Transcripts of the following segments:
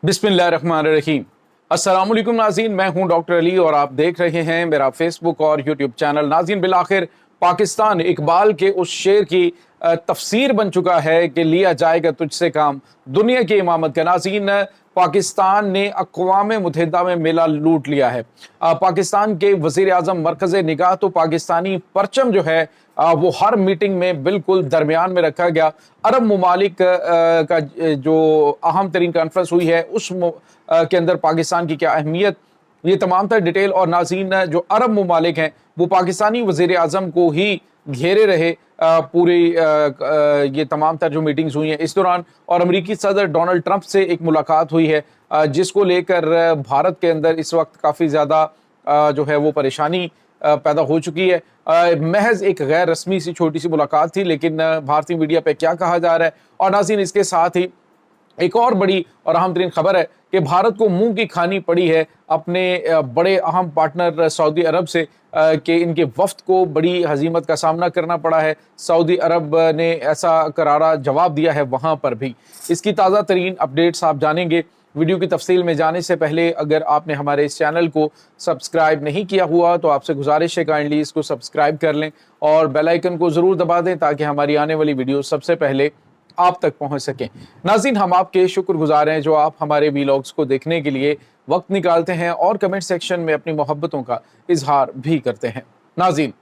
बिस्मिल्लाहिर्रहमानिर्रहीम। अस्सलाम वालेकुम नाज़रीन, मैं हूं डॉक्टर अली और आप देख रहे हैं मेरा फेसबुक और यूट्यूब चैनल। नाज़रीन, बिलाखिर पाकिस्तान इकबाल के उस शेर की तफसीर बन चुका है कि लिया जाएगा तुझसे काम दुनिया की इमामत का। नाज़रीन, पाकिस्तान ने अक़वाम मुत्तहिदा में मेला लूट लिया है। पाकिस्तान के वज़ीर आज़म मरकज़ निगाह तो पाकिस्तानी परचम जो है वो हर मीटिंग में बिल्कुल दरमियान में रखा गया। अरब ममालिक का जो अहम तरीन कॉन्फ्रेंस हुई है उस के अंदर पाकिस्तान की क्या अहमियत, ये तमाम तर डिटेल। और नाज़रीन, जो अरब ममालिक हैं वो पाकिस्तानी वज़ीर आज़म को ही घेरे रहे पूरी ये तमाम तर जो मीटिंग्स हुई हैं इस दौरान। और अमरीकी सदर डोनाल्ड ट्रंप से एक मुलाकात हुई है जिसको लेकर भारत के अंदर इस वक्त काफ़ी ज़्यादा जो है वो परेशानी पैदा हो चुकी है। महज एक गैर रस्मी सी छोटी सी मुलाकात थी, लेकिन भारतीय मीडिया पे क्या कहा जा रहा है। और नाज़रीन, इसके साथ ही एक और बड़ी और अहम तरीन खबर है कि भारत को मुंह की खानी पड़ी है अपने बड़े अहम पार्टनर सऊदी अरब से कि इनके वफ्द को बड़ी हजीमत का सामना करना पड़ा है। सऊदी अरब ने ऐसा करारा जवाब दिया है वहाँ पर भी। इसकी ताज़ा तरीन अपडेट्स आप जानेंगे। वीडियो की तफसील में जाने से पहले अगर आपने हमारे इस चैनल को सब्सक्राइब नहीं किया हुआ तो आपसे गुजारिश है काइंडली इसको सब्सक्राइब कर लें और बेल आइकन को ज़रूर दबा दें ताकि हमारी आने वाली वीडियो सबसे पहले आप तक पहुंच सकें। नाज़रीन, हम आपके शुक्रगुजार हैं जो आप हमारे वीलॉग्स को देखने के लिए वक्त निकालते हैं और कमेंट सेक्शन में अपनी मोहब्बतों का इजहार भी करते हैं। नाज़रीन,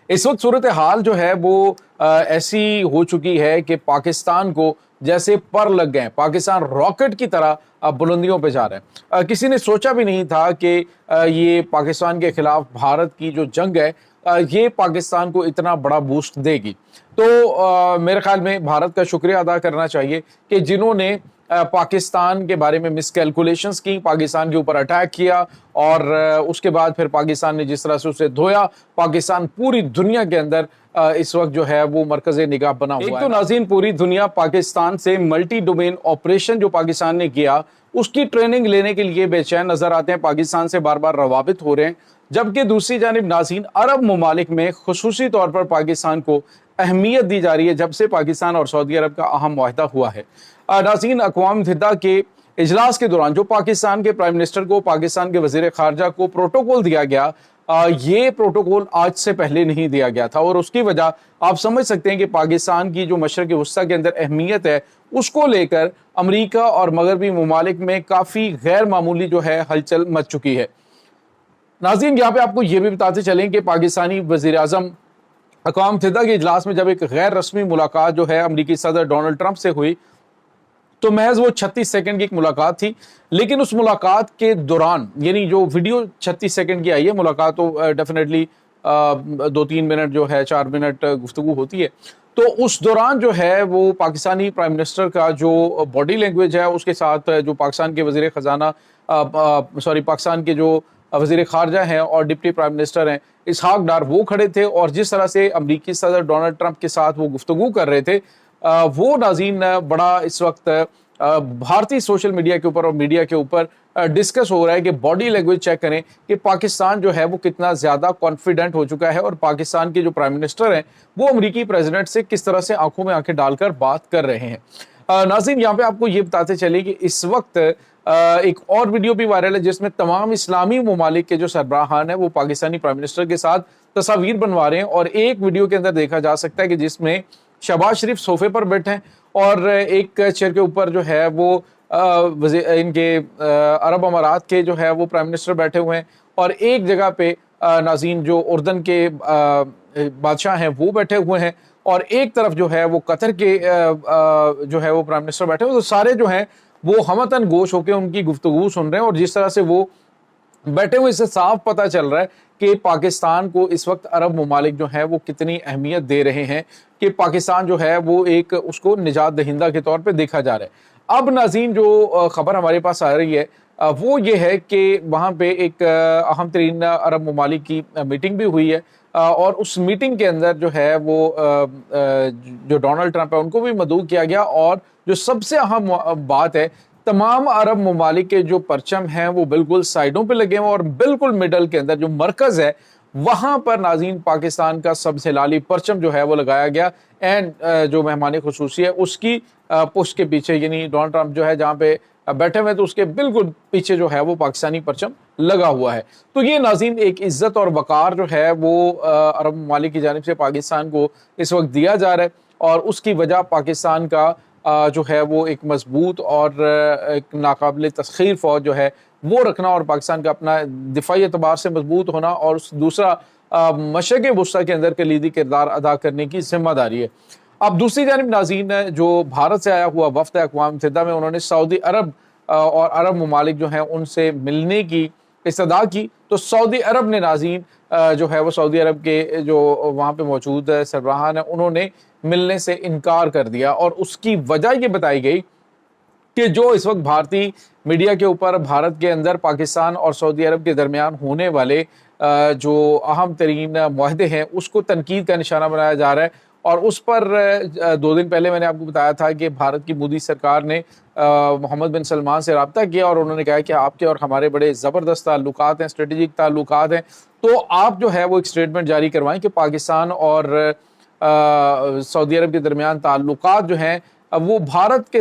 इस वक्त सूरत हाल जो है वो ऐसी हो चुकी है कि पाकिस्तान को जैसे पर लग गए। पाकिस्तान रॉकेट की तरह बुलंदियों पे जा रहा है। किसी ने सोचा भी नहीं था कि ये पाकिस्तान के खिलाफ भारत की जो जंग है ये पाकिस्तान को इतना बड़ा बूस्ट देगी। तो मेरे ख्याल में भारत का शुक्रिया अदा करना चाहिए कि जिन्होंने पाकिस्तान के बारे में मिसकैलकुलेशंस की, पाकिस्तान के ऊपर अटैक किया और उसके बाद फिर पाकिस्तान ने जिस तरह से उसे धोया। पाकिस्तान पूरी दुनिया के अंदर इस वक्त जो है वो मरकज़े निगाह बना हुआ है। एक तो नाज़रीन, पूरी दुनिया पाकिस्तान से मल्टी डोमेन ऑपरेशन जो पाकिस्तान ने किया उसकी ट्रेनिंग लेने के लिए बेचैन नजर आते हैं। पाकिस्तान से बार बार रवाबित हो रहे हैं, जबकि दूसरी जानिब नाज़रीन अरब ममालिक में खुसूसी तौर पर पाकिस्तान को अहमियत दी जा रही है जब से पाकिस्तान और सऊदी अरब का अहम मुआहदा हुआ है। नाज़रीन, अक़वाम मुत्तहिदा के इजलास के दौरान जो पाकिस्तान के प्राइम मिनिस्टर को, पाकिस्तान के वज़ीर ख़ारजा को प्रोटोकॉल दिया गया, ये प्रोटोकॉल आज से पहले नहीं दिया गया था। और उसकी वजह आप समझ सकते हैं कि पाकिस्तान की जो मशरक़ वस्ता के अंदर अहमियत है उसको लेकर अमरीका और मगरबी ममालिक में काफ़ी गैर मामूली जो है हलचल मच चुकी है। नाज़रीन, यहाँ पे आपको ये भी बताते चलें कि पाकिस्तानी वज़ीर आज़म अक़वाम मुत्तहिदा के इजलास में जब एक गैर रस्मी मुलाकात जो है अमरीकी सदर डोनाल्ड ट्रंप से हुई तो महज वो 36 सेकंड की एक मुलाकात थी। लेकिन उस मुलाकात के दौरान, यानी जो वीडियो 36 सेकंड की आई है, मुलाकात तो डेफिनेटली 2-3 मिनट जो है 4 मिनट गुफ्तगू होती है। तो उस दौरान जो है वो पाकिस्तानी प्राइम मिनिस्टर का जो बॉडी लैंग्वेज है उसके साथ जो पाकिस्तान के वज़ीर ख़जाना पाकिस्तान के जो वज़ीर ख़ारजा हैं और डिप्टी प्राइम मिनिस्टर हैं इसहाक डार, वो खड़े थे। और जिस तरह से अमरीकी सदर डोनाल्ड ट्रंप के साथ वो गुफ्तगू कर रहे थे वो नाज़रीन बड़ा इस वक्त भारतीय सोशल मीडिया के ऊपर और मीडिया के ऊपर डिस्कस हो रहा है कि बॉडी लैंग्वेज चेक करें कि पाकिस्तान जो है वो कितना ज़्यादा कॉन्फिडेंट हो चुका है और पाकिस्तान के जो प्राइम मिनिस्टर हैं वो अमरीकी प्रेसिडेंट से किस तरह से आंखों में आंखें डालकर बात कर रहे हैं। नाज़रीन, यहाँ पे आपको ये बताते चले कि इस वक्त एक और वीडियो भी वायरल है जिसमें तमाम इस्लामी ममालिक के जो सरबराहान है वो पाकिस्तानी प्राइम मिनिस्टर के साथ तस्वीर बनवा रहे हैं। और एक वीडियो के अंदर देखा जा सकता है कि जिसमें शहबाज शरीफ सोफे पर बैठे हैं और एक चेयर के ऊपर जो है वो इनके अरब अमारात के जो है वो प्राइम मिनिस्टर बैठे हुए हैं और एक जगह पे नाज़रीन जो उर्दन के बादशाह हैं वो बैठे हुए हैं और एक तरफ जो है वो कतर के जो है वो प्राइम मिनिस्टर बैठे हुए। तो सारे जो हैं वो हमतन गोश होकर उनकी गुफ्तगू सुन रहे हैं और जिस तरह से वो बैठे हुए इससे साफ पता चल रहा है कि पाकिस्तान को इस वक्त अरब ममालिक जो है वो कितनी अहमियत दे रहे हैं कि पाकिस्तान जो है वो एक उसको निजात दहिंदा के तौर पे देखा जा रहा है। अब नाज़रीन, जो खबर हमारे पास आ रही है वो ये है कि वहाँ पे एक अहम तरीन अरब ममालिक की मीटिंग भी हुई है और उस मीटिंग के अंदर जो है वो जो डोनाल्ड ट्रंप है उनको भी मदऊ किया गया। और जो सबसे अहम बात है, तमाम अरब ममालिक के जो परचम हैं वो बिल्कुल साइडों पे लगे हुए और बिल्कुल मिडल के अंदर जो मरकज़ है वहाँ पर नाज़रीन पाकिस्तान का सबसे लाली परचम जो है वो लगाया गया। एंड जो मेहमान खुसूसी है उसकी पुष्ट के पीछे, यानी डोनाल्ड ट्रंप जो है जहाँ पे بیٹھے ہوئے ہیں تو اس کے بالکل پیچھے جو ہے وہ پاکستانی پرچم لگا ہوا ہے۔ تو یہ ناظرین ایک عزت اور وقار جو ہے وہ عرب ممالک کی جانب سے پاکستان کو اس وقت دیا جا رہا ہے، اور اس کی وجہ پاکستان کا جو ہے وہ ایک مضبوط اور ایک ناقابل تسخیر فوج جو ہے وہ رکھنا، اور پاکستان کا اپنا دفاعی اعتبار سے مضبوط ہونا، اور دوسرا مشرق وسطیٰ کے اندر کلیدی کردار ادا کرنے کی ذمہ داری ہے۔ اب دوسری جانب ناظرین جو بھارت سے آیا ہوا وفد ہے اقوام متحدہ میں، انہوں نے سعودی عرب اور عرب ممالک جو ہیں ان سے ملنے کی استدعا کی، تو سعودی عرب نے ناظرین جو ہے وہ سعودی عرب کے جو وہاں پہ موجود سربراہان ہیں انہوں نے ملنے سے انکار کر دیا، اور اس کی وجہ یہ بتائی گئی کہ جو اس وقت بھارتی میڈیا کے اوپر بھارت کے اندر پاکستان اور سعودی عرب کے درمیان ہونے والے جو اہم ترین معاہدے ہیں اس کو تنقید کا نشانہ بنایا جا رہا ہے، اور اس پر 2 دن پہلے میں نے آپ کو بتایا تھا کہ بھارت کی مودی سرکار نے محمد بن سلمان سے رابطہ کیا، اور انہوں نے کہا کہ آپ کے اور ہمارے بڑے زبردست تعلقات ہیں، اسٹریٹجک تعلقات ہیں، تو آپ جو ہے وہ ایک اسٹیٹمنٹ جاری کروائیں کہ پاکستان اور سعودی عرب کے درمیان تعلقات جو ہیں وہ بھارت کے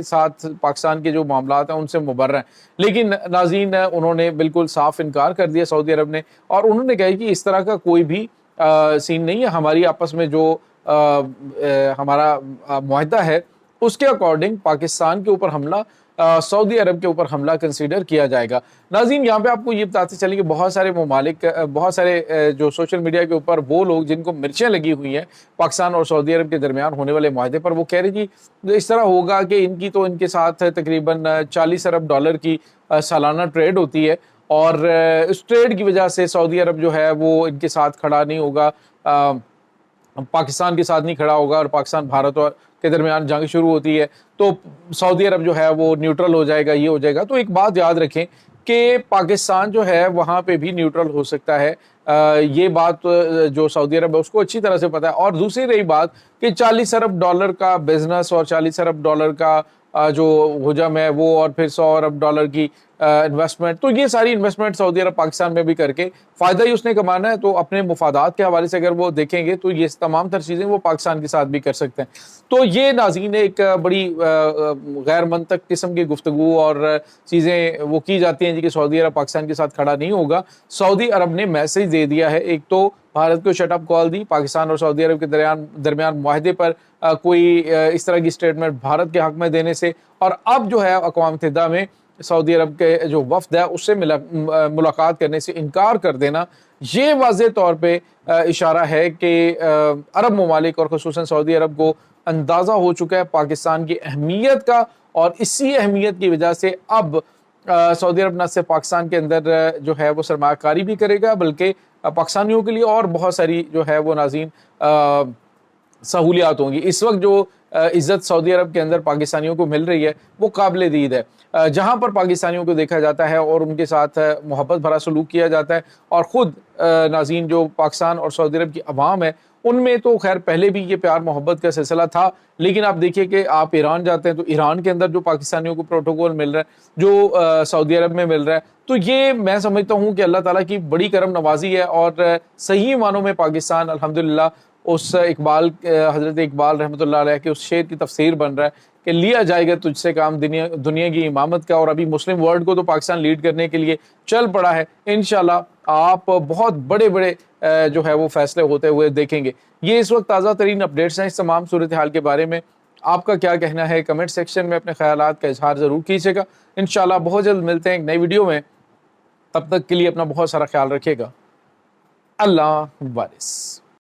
ساتھ پاکستان کے جو معاملات ہیں ان سے مبرہ ہیں۔ لیکن ناظرین انہوں نے بالکل صاف انکار کر دیا سعودی عرب نے، اور انہوں نے کہا کہ اس طرح کا کوئی بھی سین نہیں ہے، ہماری آپس میں جو ہمارا معاہدہ ہے اس کے اکارڈنگ پاکستان کے اوپر حملہ سعودی عرب کے اوپر حملہ کنسیڈر کیا جائے گا۔ ناظرین یہاں پہ آپ کو یہ بتاتے چلیں کہ بہت سارے ممالک، بہت سارے جو سوشل میڈیا کے اوپر وہ لوگ جن کو مرچیں لگی ہوئی ہیں پاکستان اور سعودی عرب کے درمیان ہونے والے معاہدے پر، وہ کہہ رہے جی اس طرح ہوگا کہ ان کے ساتھ تقریباً 40 ارب ڈالر کی سالانہ ٹریڈ ہوتی ہے، اور اس ٹریڈ کی وجہ سے سعودی عرب جو ہے وہ ان کے ساتھ کھڑا نہیں ہوگا، پاکستان کے ساتھ نہیں کھڑا ہوگا، اور پاکستان بھارت کے درمیان جنگ شروع ہوتی ہے تو سعودی عرب جو ہے وہ نیوٹرل ہو جائے گا، یہ ہو جائے گا۔ تو ایک بات یاد رکھیں کہ پاکستان جو ہے وہاں پہ بھی نیوٹرل ہو سکتا ہے، یہ بات جو سعودی عرب ہے اس کو اچھی طرح سے پتہ ہے۔ اور دوسری رہی بات کہ 40 ارب ڈالر کا بزنس اور 40 ارب ڈالر کا جو حجم ہے وہ، اور پھر 100 ارب ڈالر کی انویسٹمنٹ، تو یہ ساری انویسٹمنٹ سعودی عرب پاکستان میں بھی کر کے فائدہ ہی اس نے کمانا ہے، تو اپنے مفادات کے حوالے سے اگر وہ دیکھیں گے تو یہ تمام تر چیزیں وہ پاکستان کے ساتھ بھی کر سکتے ہیں۔ تو یہ ناظرین ایک بڑی غیر منطق قسم کی گفتگو اور چیزیں وہ کی جاتی ہیں جی کہ سعودی عرب پاکستان کے ساتھ کھڑا نہیں ہوگا۔ سعودی عرب نے میسج دے دیا ہے، ایک تو بھارت کو شٹ اپ کال دی، پاکستان اور سعودی عرب کے درمیان معاہدے پر کوئی اس طرح کی اسٹیٹمنٹ بھارت کے حق میں دینے سے، اور اب جو ہے اقوام متحدہ میں سعودی عرب کے جو وفد ہے اس سے ملاقات کرنے سے انکار کر دینا، یہ واضح طور پہ اشارہ ہے کہ عرب ممالک اور خصوصاً سعودی عرب کو اندازہ ہو چکا ہے پاکستان کی اہمیت کا، اور اسی اہمیت کی وجہ سے اب سعودی عرب نہ صرف پاکستان کے اندر جو ہے وہ سرمایہ کاری بھی کرے گا، بلکہ پاکستانیوں کے لیے اور بہت ساری جو ہے وہ ناظرین سہولیات ہوں گی۔ اس وقت جو عزت سعودی عرب کے اندر پاکستانیوں کو مل رہی ہے وہ قابل دید ہے، جہاں پر پاکستانیوں کو دیکھا جاتا ہے اور ان کے ساتھ محبت بھرا سلوک کیا جاتا ہے، اور خود ناظرین جو پاکستان اور سعودی عرب کی عوام ہے ان میں تو خیر پہلے بھی یہ پیار محبت کا سلسلہ تھا، لیکن آپ دیکھیے کہ آپ ایران جاتے ہیں تو ایران کے اندر جو پاکستانیوں کو پروٹوکول مل رہا ہے، جو سعودی عرب میں مل رہا ہے، تو یہ میں سمجھتا ہوں کہ اللہ تعالیٰ کی بڑی کرم نوازی ہے، اور صحیح معنوں میں پاکستان الحمدللہ اس حضرت اقبال رحمۃ اللہ علیہ کے اس شعر کی تفسیر بن رہا ہے کہ لیا جائے گا تجھ سے کام دنیا کی امامت کا، اور ابھی مسلم ورلڈ کو تو پاکستان لیڈ کرنے کے لیے چل پڑا ہے۔ انشاءاللہ آپ بہت بڑے جو ہے وہ فیصلے ہوتے ہوئے دیکھیں گے۔ یہ اس وقت تازہ ترین اپڈیٹس ہیں اس تمام صورتحال کے بارے میں، آپ کا کیا کہنا ہے کمنٹ سیکشن میں اپنے خیالات کا اظہار ضرور کیجیے گا۔ انشاءاللہ بہت جلد ملتے ہیں ایک نئی ویڈیو میں، تب تک کے لیے اپنا بہت سارا خیال رکھیے گا۔ اللہ حافظ۔